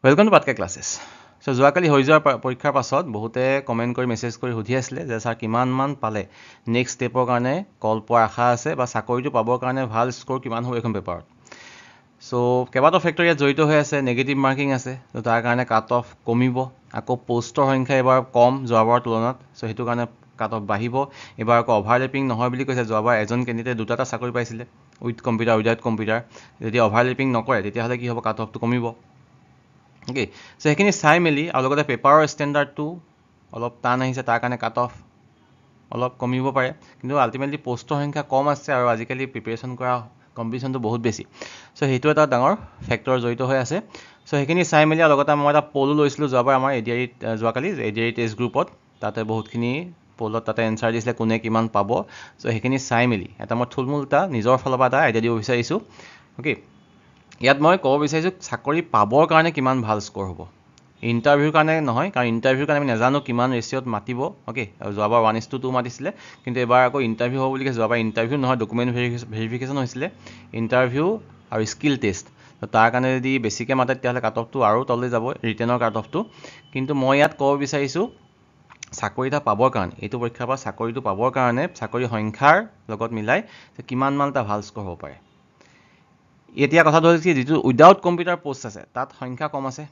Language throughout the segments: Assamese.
Welcome to Patka Classes. So যোৱাকালি হৈ যোৱাৰ পৰীক্ষাৰ পাছত বহুতে কমেন্ট কৰি মেছেজ কৰি সুধি আছিলে যে স্যাৰ কিমান মান পালে নেক্সট ষ্টেপৰ কাৰণে কল পোৱাৰ আশা আছে বা চাকৰিটো পাবৰ কাৰণে ভাল স্কোৰ কিমান হ'ব এখন পেপাৰত। সো কেইবাটাও ফেক্টৰ ইয়াত জড়িত হৈ আছে, নেগেটিভ মাৰ্কিং আছে, তো তাৰ কাৰণে কাট অফ কমিব, আকৌ পোষ্টৰ সংখ্যা এবাৰ কম যোৱাবাৰৰ তুলনাত, সো সেইটো কাৰণে কাট অফ বাঢ়িব। এবাৰ আকৌ অভাৰলেপিং নহয় বুলি কৈছে, যোৱাবাৰ এজন কেণ্ডিডেটে দুটা চাকৰি পাইছিলে উইথ কম্পিউটাৰ উইদাউট কম্পিউটাৰ, যদি অভাৰলেপিং নকৰে তেতিয়াহ'লে কি হ'ব, কাট অফটো কমিব। অ'কে, সো সেইখিনি চাই মেলি আৰু লগতে পেপাৰৰ ষ্টেণ্ডাৰ্ডটো অলপ টান আহিছে, তাৰ কাৰণে কাট অফ অলপ কমিব পাৰে, কিন্তু আল্টিমেটলি পোষ্টৰ সংখ্যা কম আছে আৰু আজিকালি প্ৰিপেৰেশ্যন কৰা কম্পিটিশ্যনটো বহুত বেছি, সো সেইটো এটা ডাঙৰ ফেক্টৰ জড়িত হৈ আছে। সো সেইখিনি চাই মেলি আৰু লগতে মই এটা পলো লৈছিলোঁ যোৱাবাৰ আমাৰ এডিআৰিত, যোৱাকালি এডিআৰি টেষ্ট গ্ৰুপত, তাতে বহুতখিনি পলত তাতে এনচাৰ দিছিলে কোনে কিমান পাব। সো সেইখিনি চাই মেলি এটা মই থুলমূল এটা নিজৰ ফালৰ পৰা এটা আইডিয়া দিব বিচাৰিছোঁ। অ'কে, ইয়াত মই ক'ব বিচাৰিছোঁ চাকৰি পাবৰ কাৰণে কিমান ভাল স্ক'ৰ হ'ব, ইণ্টাৰভিউৰ কাৰণে নহয়, কাৰণ ইণ্টাৰভিউৰ কাৰণে আমি নাজানো কিমান ৰেচিঅ'ত মাতিব। অ'কে, যোৱাবাৰ 1:2 মাতিছিলে, কিন্তু এবাৰ আকৌ ইণ্টাৰভিউ হ'ব বুলি কৈছে। যোৱাবাৰ ইণ্টাৰভিউ নহয়, ডকুমেণ্ট ভেৰিফিকেশ্যন হৈছিলে, ইণ্টাৰভিউ আৰু স্কিল টেষ্ট। তো তাৰ কাৰণে যদি বেছিকৈ মাতে তেতিয়াহ'লে কাট অফটো আৰু তললৈ যাব, ৰিটেনৰ কাট অফটো। কিন্তু মই ইয়াত ক'ব বিচাৰিছোঁ চাকৰি এটা পাবৰ কাৰণে, এইটো পৰীক্ষাৰ পৰা চাকৰিটো পাবৰ কাৰণে চাকৰি সংখ্যাৰ লগত মিলাই কিমান মান এটা ভাল স্ক'ৰ হ'ব পাৰে। এতিয়া কথাটো হ'ল কি, যিটো উইদাউট কম্পিউটাৰ পোষ্ট আছে তাত সংখ্যা কম আছে।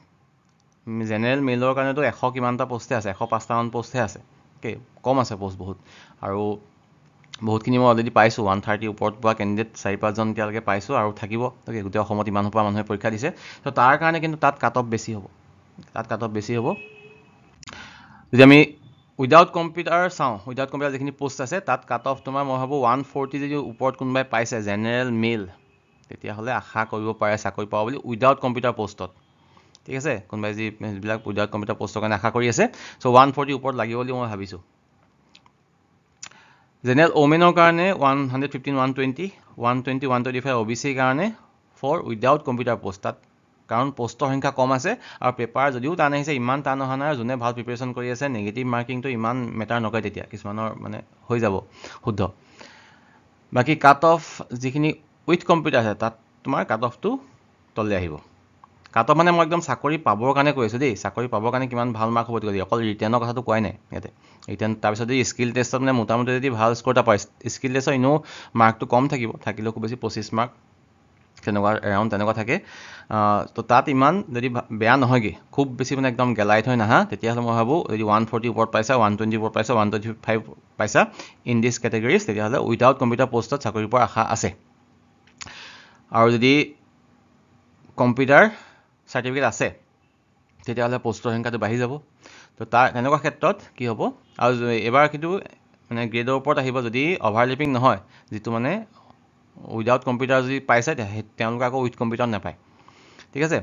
জেনেৰেল মেইলৰ কাৰণেতো 100 কিমানটা পোষ্টে আছে, 105টামান পোষ্টহে আছে। অ'কে, কম আছে পোষ্ট বহুত, আৰু বহুতখিনি মই অলৰেডি পাইছোঁ, 130 ওপৰত পোৱা কেণ্ডিডেট 4-5জন এতিয়ালৈকে পাইছোঁ আৰু থাকিব। অ'কে, গোটেই অসমত ইমান পৰা মানুহে পৰীক্ষা দিছে, তো তাৰ কাৰণে কিন্তু তাত কাট অফ বেছি হ'ব, যদি আমি উইদাউট কম্পিউটাৰ চাওঁ, উইদাউট কম্পিউটাৰ যিখিনি পোষ্ট আছে তাত কাট অফ তোমাৰ মই ভাবোঁ 140 যদি ওপৰত কোনোবাই পাইছে জেনেৰেল মেইল, তেতিয়াহ'লে আশা কৰিব পাৰে চাকৰি পাব বুলি উইদাউট কম্পিউটাৰ পোষ্টত। ঠিক আছে, কোনোবাই যিবিলাক উইদাউট কম্পিউটাৰ পোষ্টৰ কাৰণে আশা কৰি আছে, সো 140 ওপৰত লাগিব বুলি মই ভাবিছোঁ। জেনেৰেল ওমেনৰ কাৰণে 115, 120, 120, 125 OBCৰ কাৰণে ফৰ উইদাউট কম্পিউটাৰ পোষ্ট, তাত কাৰণ পোষ্টৰ সংখ্যা কম আছে আৰু পেপাৰ যদিও টান আহিছে, ইমান টান অহা নাই, যোনে ভাল প্ৰিপেৰেশ্যন কৰি আছে নেগেটিভ মাৰ্কিংটো ইমান মেটাৰ নকৰে, তেতিয়া কিছুমানৰ মানে হৈ যাব শুদ্ধ। বাকী কাট অফ যিখিনি উইথ কম্পিউটাৰ আছে তাত তোমাৰ কাট অফটো তললৈ আহিব। কাট অফ মানে মই একদম চাকৰি পাবৰ কাৰণে কৈ আছোঁ দেই, চাকৰি পাবৰ কাৰণে কিমান ভাল মাৰ্ক হ'ব দিব, অকল ৰিটেনৰ কথাটো কোৱাই নাই ইয়াতে। ৰিটেন তাৰপিছত যদি স্কিল টেষ্টত মানে মোটামুটি যদি ভাল স্ক'ৰ এটা পায়, স্কিল টেষ্টৰ এনেও মাৰ্কটো কম থাকিব, থাকিলেও খুব বেছি 25 মাৰ্ক তেনেকুৱা এৰাউণ্ড তেনেকুৱা থাকে। তো তাত ইমান যদি বেয়া নহয়গৈ, খুব বেছি মানে একদম গেলাই থৈ নাহা, তেতিয়াহ'লে মই ভাবোঁ যদি 140 ওপৰত পাইছা, 120 ওপৰত পাইছা, 125 পাইছা ইন দিছ কেটেগৰিজ, তেতিয়াহ'লে উইদাউট কম্পিউটাৰ পোষ্টত চাকৰি পোৱাৰ আশা আছে। আৰু যদি কম্পিউটাৰ চাৰ্টিফিকেট আছে তেতিয়াহ'লে পোষ্টৰ সংখ্যাটো বাঢ়ি যাব। তো তাৰ তেনেকুৱা ক্ষেত্ৰত কি হ'ব, আৰু এবাৰ কিন্তু মানে গ্ৰেডৰ ওপৰত আহিব, যদি অভাৰলেপিং নহয়, যিটো মানে উইদাউট কম্পিউটাৰ যদি পাইছে তেওঁলোকে আকৌ উইথ কম্পিউটাৰ নাপায়। ঠিক আছে,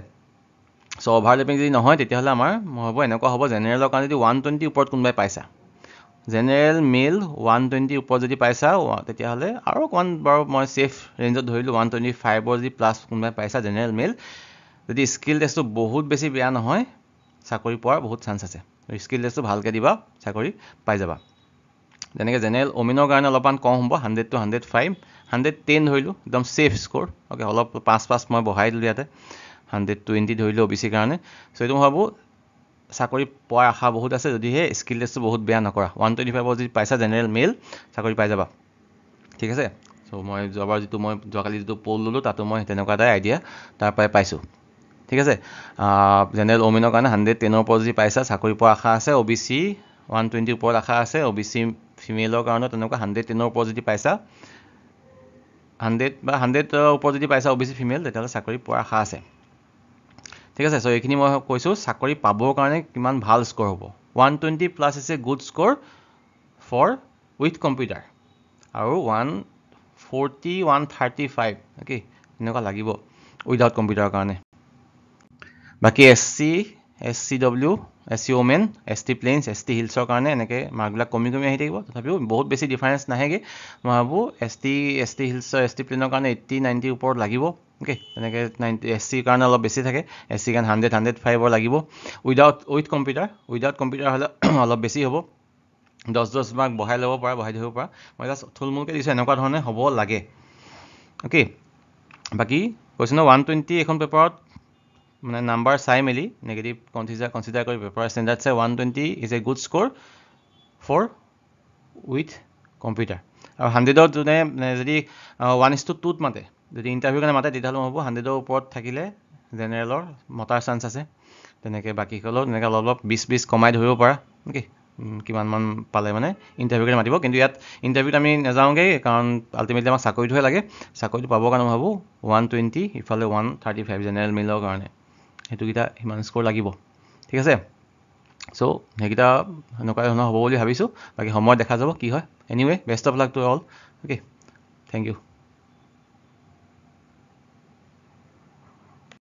সো অভাৰলেপিং যদি নহয় তেতিয়াহ'লে আমাৰ মই ভাবোঁ এনেকুৱা হ'ব, জেনেৰেলৰ কাৰণে যদি 120 ওপৰত কোনোবাই পাইছা, জেনেৰেল মেইল 120 ওপৰত যদি পাইছা, তেতিয়াহ'লে আৰু অকণমান বাৰু মই ছেফ ৰেঞ্জত ধৰিলোঁ 125ৰ যদি প্লাছ কোনোবাই পাইছা জেনেৰেল মেইল, যদি স্কিল টেষ্টটো বহুত বেছি বেয়া নহয়, চাকৰি পোৱাৰ বহুত চান্স আছে। স্কিল টেষ্টটো ভালকৈ দিবা, চাকৰি পাই যাবা। যেনেকৈ জেনেৰেল ওমেনৰ কাৰণে অলপমান কম হ'ব, 100 to 105, 110 ধৰিলোঁ একদম ছেফ স্ক'ৰ। অ'কে, অলপ 5 মই বঢ়াই দিলোঁ ইয়াতে, 120 ধৰিলোঁ OBCৰ কাৰণে। সো এইটো মই ভাবোঁ চাকৰি পোৱাৰ আশা বহুত আছে, যদিহে স্কিল টেষ্টটো বহুত বেয়া নকৰা। 125 যদি পাইছা জেনেৰেল মেইল, চাকৰি পাই যাবা। ঠিক আছে, সো মই যোৱাকালি যিটো পল ল'লোঁ তাতো মই তেনেকুৱা এটা আইডিয়া তাৰ পৰাই পাইছোঁ। ঠিক আছে, জেনেৰেল ওমেনৰ কাৰণে 110ৰ ওপৰত যদি পাইছা চাকৰি পোৱাৰ আশা আছে, OBC 120 ওপৰত আশা আছে, OBC ফিমেলৰ কাৰণে তেনেকুৱা 110ৰ ওপৰত যদি পাইছা, 100 বা 100ৰ ওপৰত যদি পাইছা OBC ফিমেল, তেতিয়াহ'লে চাকৰি পোৱাৰ আশা আছে। ঠিক আছে, সো এইখিনি মই কৈছোঁ চাকৰি পাবৰ কাৰণে কিমান ভাল স্ক'ৰ হ'ব। 120 plus is a good score for with computer, আৰু 140, 135 অ'কে এনেকুৱা লাগিব উইদাউট কম্পিউটাৰৰ কাৰণে। বাকী SCW, SC women, ST plains, ST হিলছৰ কাৰণে এনেকৈ মাৰ্কবিলাক কমি কমি আহি থাকিব, তথাপিও বহুত বেছি ডিফাৰেঞ্চ নাহেগৈ। মই ভাবোঁ ST হিলছৰ, ST প্লেইনৰ কাৰণে 80, 90 ওপৰত লাগিব। অ'কে, তেনেকৈ 90 SCৰ কাৰণে অলপ বেছি থাকে, SCৰ কাৰণে 100, 105 লাগিব। উইথ কম্পিউটাৰ হ'লে অলপ বেছি হ'ব, 10 মাৰ্ক বঢ়াই ল'ব পৰা, বঢ়াই দিব পৰা। মই জাষ্ট থুলমূলকৈ দিছোঁ, এনেকুৱা ধৰণে হ'ব লাগে। অ'কে, বাকী কৈছোঁ ন 120 এখন পেপাৰত মানে নাম্বাৰ চাই মেলি নেগেটিভ কনচিডাৰ কৰি পেপাৰ ষ্টেণ্ডাৰ্ড চাই 120 is a good score for with computer. আৰু 100ত যোনে যদি 1:2ত মাতে, যদি ইণ্টাৰভিউ কাৰণে মাতে তেতিয়াহ'লে হ'ব 100ৰ ওপৰত থাকিলে জেনেৰেলৰ মতাৰ চান্স আছে। তেনেকৈ বাকীসকলেও তেনেকৈ অলপ অলপ 20 কমাই ধৰিব পাৰা অ'কে, কিমানমান পালে মানে ইণ্টাৰভিউ কাৰণে মাতিব। কিন্তু ইয়াত ইণ্টাৰভিউত আমি নাযাওঁগৈ, কাৰণ আল্টিমেটলি আমাক চাকৰিটোহে লাগে। চাকৰিটো পাবৰ কাৰণে মই ভাবোঁ 120 ইফালে 135 জেনেৰেল মেইলৰ কাৰণে সেইটোকেইটা সিমান স্ক'ৰ লাগিব। ঠিক আছে, চ' সেইকেইটা এনেকুৱা ধৰণৰ হ'ব বুলি ভাবিছোঁ। বাকী সময়ত দেখা যাব কি হয়। Anyway best of luck to all. Okay, thank U.